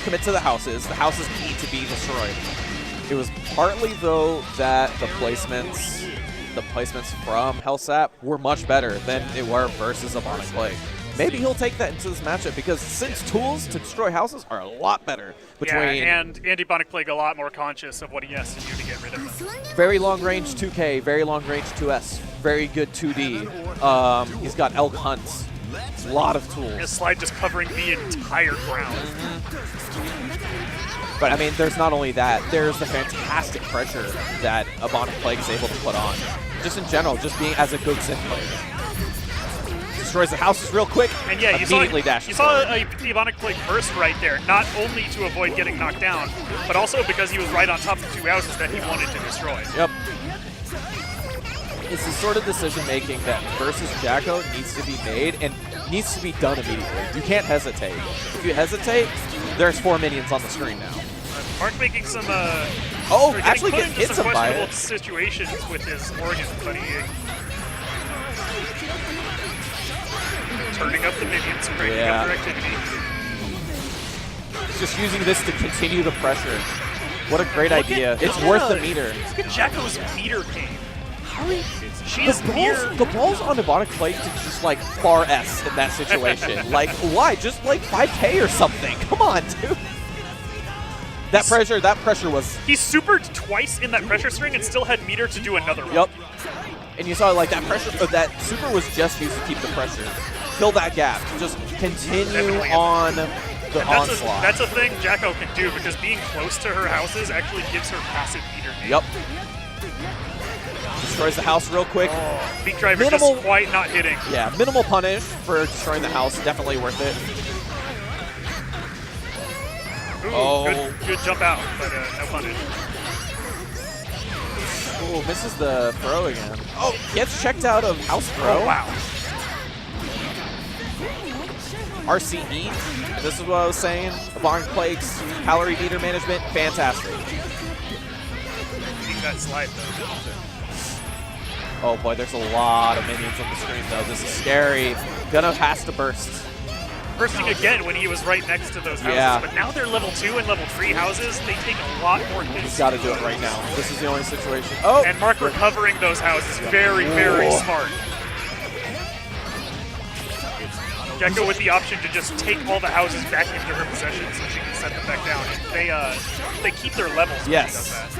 commit to the houses. The houses need to be destroyed. It was partly, though, that the placements from Hellsap were much better than it were versus Ebonic Plague. Maybe he'll take that into this matchup because since tools to destroy houses are a lot better between... Yeah, and Ebonic Plague a lot more conscious of what he has to do to get rid of them. Very long range 2K, very long range 2S, very good 2D. He's got Elk Hunts, a lot of tools. His slide just covering the entire ground. But I mean, there's not only that, there's the fantastic pressure that Ebonic Plague is able to put on. Just in general, just being as a good Sith player. Destroys the houses real quick, and yeah, immediately dashes. You saw a Ebonic Plague burst right there, not only to avoid getting knocked down, but also because he was right on top of 2 houses that he wanted to destroy. Yep. It's the sort of decision-making that versus Jacko needs to be made and needs to be done immediately. You can't hesitate. If you hesitate, there's 4 minions on the screen now. Mark making some actually getting hit some by it. Situations with his organ, but he turning up the minions, cranking up their activity. He's just using this to continue the pressure. What a great idea. It's worth the meter. Look at Jacko's meter game. The balls on Ebonic Plague to just like far S in that situation. Like, why? Just like 5K or something. Come on, dude. That pressure was... He supered twice in that pressure string and still had meter to do another one. Yep. And you saw like that pressure, that super was just used to keep the pressure. Fill that gap. Just continue on the onslaught. That's a thing Jacko can do because being close to her houses actually gives her passive meter gain. Yep. Destroys the house real quick. Beat Driver just quite not hitting. Yeah, minimal punish for destroying the house. Definitely worth it. Ooh, good jump out, but no punish. Ooh, misses the throw again. Oh, gets checked out of house throw. Oh, wow. RCE, this is what I was saying. Ebonic Plague's calorie meter management, fantastic. Beating that slide, though. Oh boy, there's a lot of minions on the screen, though. This is scary. Gonna has to burst. Bursting again when he was right next to those houses, but now they're level 2 and level 3 houses. They take a lot more hits. He's got to do it right now. This is the only situation. Oh! And Mark recovering those houses, very, very smart. Jacko with the option to just take all the houses back into her possession so she can set them back down. And they keep their levels when she does that.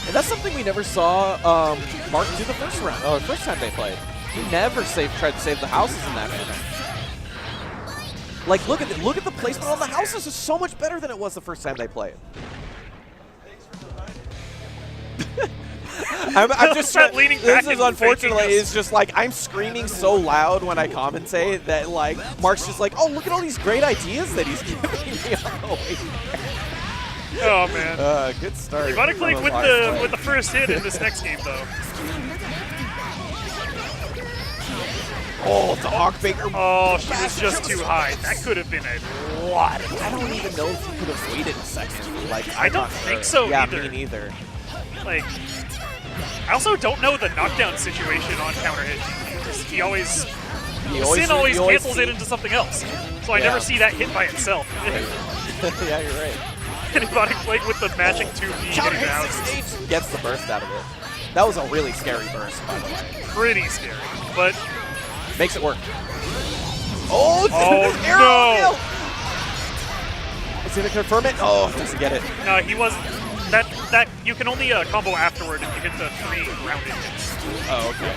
And that's something we never saw Mark do the first time they played. He never tried to save the houses in that manner. Like, look at the placement on the houses is so much better than it was the first time they played. I'm just leaning back. This is unfortunately is just like I'm screaming so loud when I commentate that like Mark's just like, oh, look at all these great ideas that he's giving me on the way. Oh man. Good start. Ebonic Plague with the first hit in this next game though. Oh, the Hawkbaker. Oh, she was just too high. That could have been a lot. I don't even know if he could have waited a second. Like, I don't think so either. Yeah, me neither. Like, I also don't know the knockdown situation on counter hit. Sin always cancels it into something else. So I never see that hit by itself. Yeah, you're right. And Ebonic Plague with the magic 2B counter hit 6 gets the burst out of it. That was a really scary burst, by the way. Pretty scary, but makes it work. Oh no! Is he gonna confirm it? Oh, doesn't get it. No, he wasn't. That you can only combo afterward if you hit the 3 rounded hits. Oh, okay.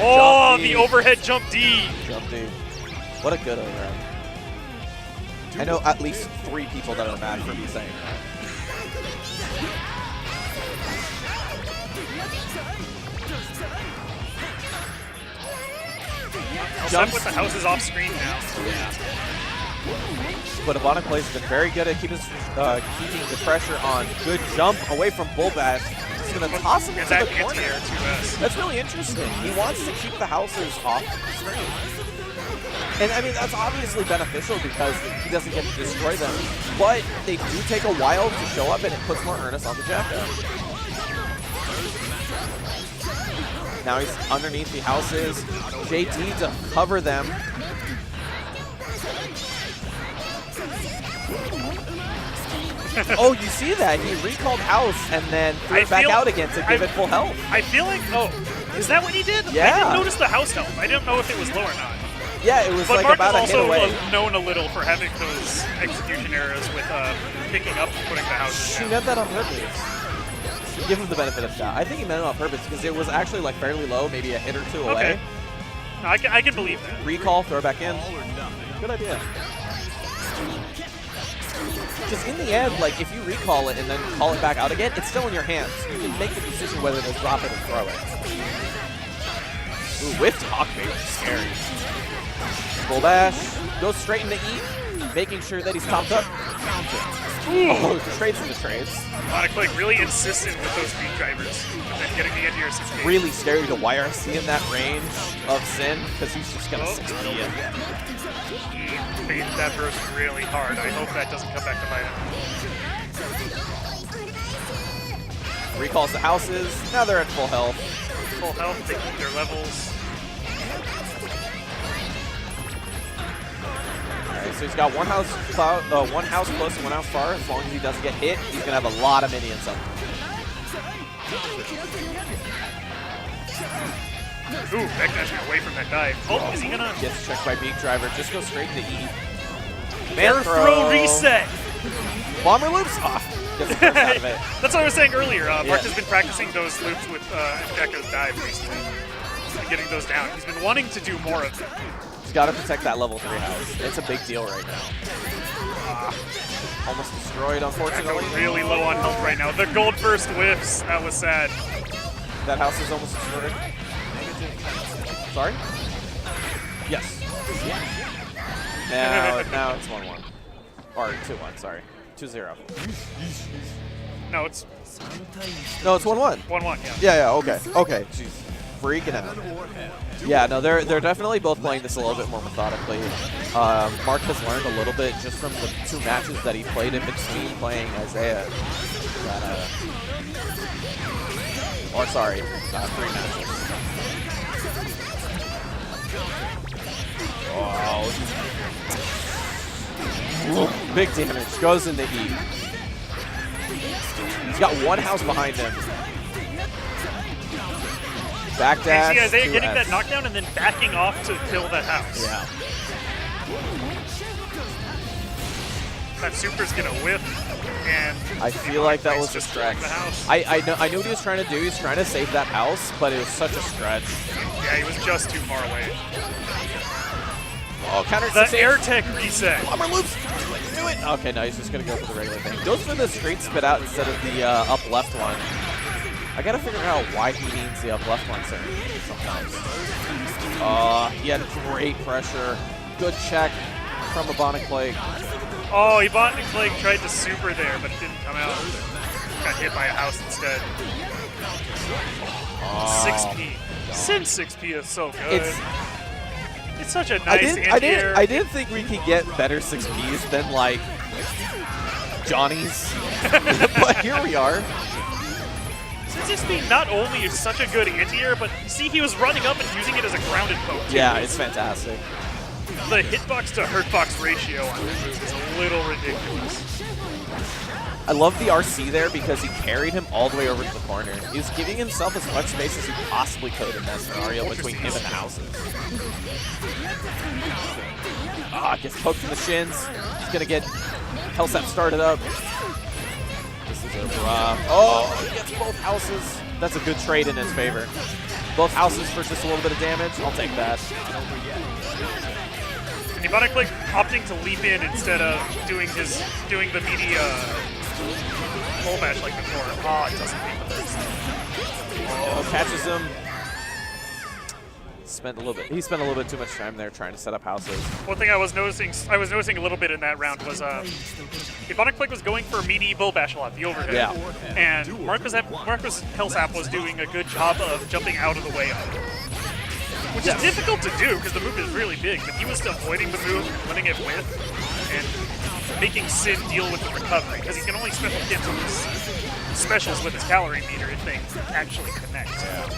Oh, the overhead jump D. Jump D. What a good overhead. I know at least 3 people that are mad for me saying that. Jump with the houses off screen now. Yeah. But Ebonic Plague has been very good at keeping the pressure on. Good jump away from Bull Bash. He's going to toss him into the corner. That's really interesting. He wants to keep the houses off the screen. And I mean, that's obviously beneficial because he doesn't get to destroy them. But they do take a while to show up and it puts more earnest on the Jacko. Now he's underneath the houses. JD to cover them. Oh, you see that? He recalled House and then threw it back out again to give it full health. I feel like, oh, is that what he did? Yeah. I didn't notice the House health. I didn't know if it was low or not. Yeah, it was but like Mark about a hit away. is also known a little for having those execution errors with picking up and putting the House down. He meant that on purpose. Give him the benefit of the doubt. I think he meant it on purpose because it was actually like fairly low, maybe a hit or two away. No, I can believe that. Recall, throw back in. Good idea. Because in the end, like, if you recall it and then call it back out again, it's still in your hands. You can make the decision whether to drop it or throw it. Ooh, whiffed Hawk bait, scary. Full bash, goes straight into E, making sure that he's topped up. Oh, trades into trades. Ebonic really insistent with those speed drivers, and then getting the anti-air 6K. Really scary to YRC in that range of Sin, because he's just going to 6P it. He baited that burst really hard. I hope that doesn't come back to bite him. Recalls the houses. Now they're at full health. Full health, they keep their levels. Alright, so he's got one house close and one house far. As long as he doesn't get hit, he's going to have a lot of minions on him. Ooh, backdashing away from that dive. Oh, is he gonna? Gets checked by Beak Driver. Just go straight to E. Air throw reset. Bomber loops off. Gets the first out of it. That's what I was saying earlier. Mark has been practicing those loops with Gekko's dive recently. And getting those down. He's been wanting to do more of them. He's got to protect that level 3 house. It's a big deal right now. Almost destroyed, unfortunately. Gekko really low on health right now. The gold first whiffs. That was sad. That house is almost destroyed. Sorry? Yes. Now it's 1-1. Or 2-1, sorry. 2-0. No, it's 1-1. 1-1, Yeah, okay. Okay. Jeez. Freaking out. Yeah, no, they're definitely both playing this a little bit more methodically. Mark has learned a little bit just from the 2 matches that he played in between playing Isaiah. Or sorry, 3 matches. Oh, big damage. Goes into E. He's got one house behind him. Backdash. See Isaiah getting that knockdown and then backing off to kill that house. Yeah. That super's gonna whip, and I feel like that was a stretch. I knew what he was trying to do. He was trying to save that house, but it was such a stretch. Yeah, he was just too far away. Oh, counter the air tech reset. Bomber loops. Do it. Okay, no, he's just gonna go for the regular thing. Goes for the straight spit out instead of the up left one. I gotta figure out why he needs the up left one sometimes. He had great pressure. Good check from Ebonic Plague. Oh, Ebonic Plague tried to super there, but it didn't come out. Got hit by a house instead. 6P. Sin 6P is so good. It's such a nice anti-air. I didn't think we could get better 6Ps than, like, Johnny's. But here we are. Sin 6P not only is such a good anti-air, but see, he was running up and using it as a grounded poke, too. Yeah, it's fantastic. The hitbox to hurtbox ratio on this move is a little ridiculous. I love the RC there because he carried him all the way over to the corner. He was giving himself as much space as he possibly could in that scenario between him and the houses. Gets poked in the shins. He's going to get Hellsap started up. This is a rough. Oh, he gets both houses. That's a good trade in his favor. Both houses for just a little bit of damage. I'll take that. And Ebonic Plague opting to leap in instead of doing the meaty full bash like before. It doesn't beat the burst. Oh, catches him. He spent a little bit too much time there trying to set up houses. One thing I was noticing a little bit in that round was Ebonic Plague was going for meaty bull bash a lot, the overhead. Yeah. And Hellsap was doing a good job of jumping out of the way of it. Which is difficult to do because the move is really big, but he was still avoiding the move, letting it whiff, and making Sin deal with the recovery because he can only special cancel his specials with his calorie meter if they actually connect. Yeah.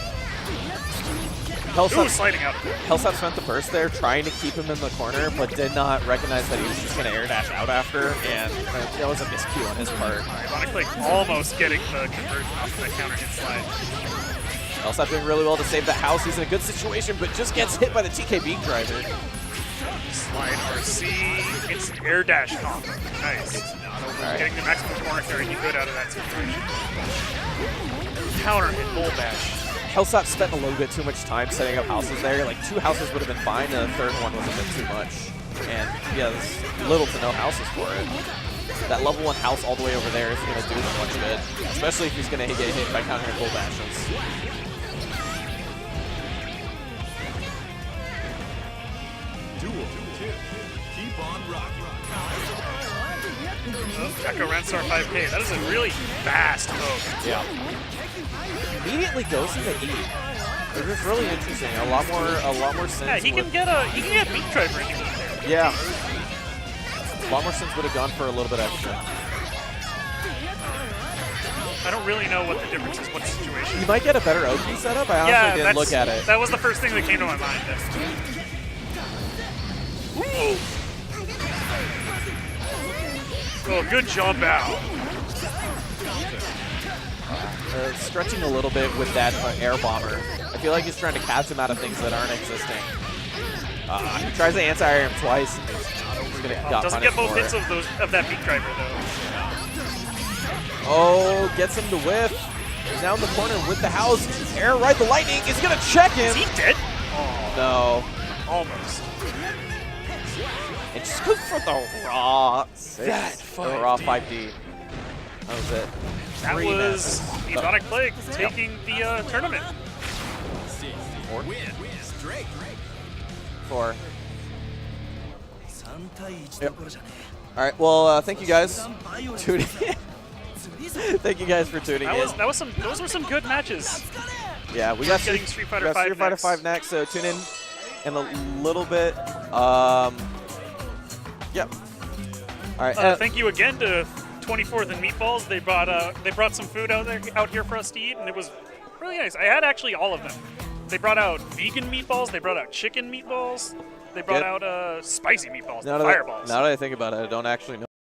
Ooh, sliding out. Hellsap spent the burst there trying to keep him in the corner, but did not recognize that he was just going to air dash out after, and that was a miscue on his part. Ebonic like almost getting the conversion off that counter hit slide. Hellsap doing really well to save the house. He's in a good situation, but just gets hit by the TK beat driver. Slide RC. It's an air dash combo. Nice. Right. Getting the maximum corner carry he could out of that situation. Counter hit bull bash. Hellsap spent a little bit too much time setting up houses there. Like 2 houses would have been fine, and the 3rd one was a bit too much. And yeah, there's little to no houses for it. That level 1 house all the way over there isn't going to do them much good, especially if he's going to get hit by counter hit bull bashes. Echo Ranstar 5K. That is a really fast poke. Yeah. Immediately goes into E. It was really interesting. A lot more sense. Yeah, he can get beat driver if he wants there. Yeah. A lot more sense would have gone for a little bit extra. I don't really know what the difference is, what situation. You might get a better Oki setup. I honestly didn't look at it. That was the first thing that came to my mind. Oh, good jump out. Stretching a little bit with that air bomber. I feel like he's trying to catch him out of things that aren't existing. He tries to anti-air him twice. He's gonna doesn't get both hits of that beat driver though. Oh, gets him to whiff. He's now in the corner with the house. Air right, the lightning is gonna check him. Is he dead? Oh. No. Almost. It just goes for the raw. The raw 5D. That was it. That was Ebonic Plague taking the tournament. 4. Yep. All right. Well, thank you guys. Tuning in. Thank you guys for tuning in. Those were some good matches. Yeah, we got Street Fighter 5 next. So tune in a little bit. Yep. All right. Thank you again to 24th and Meatballs. They brought some food out here for us to eat, and it was really nice. I had actually all of them. They brought out vegan meatballs. They brought out chicken meatballs. They brought out spicy meatballs, fireballs. Now that I think about it, I don't actually know.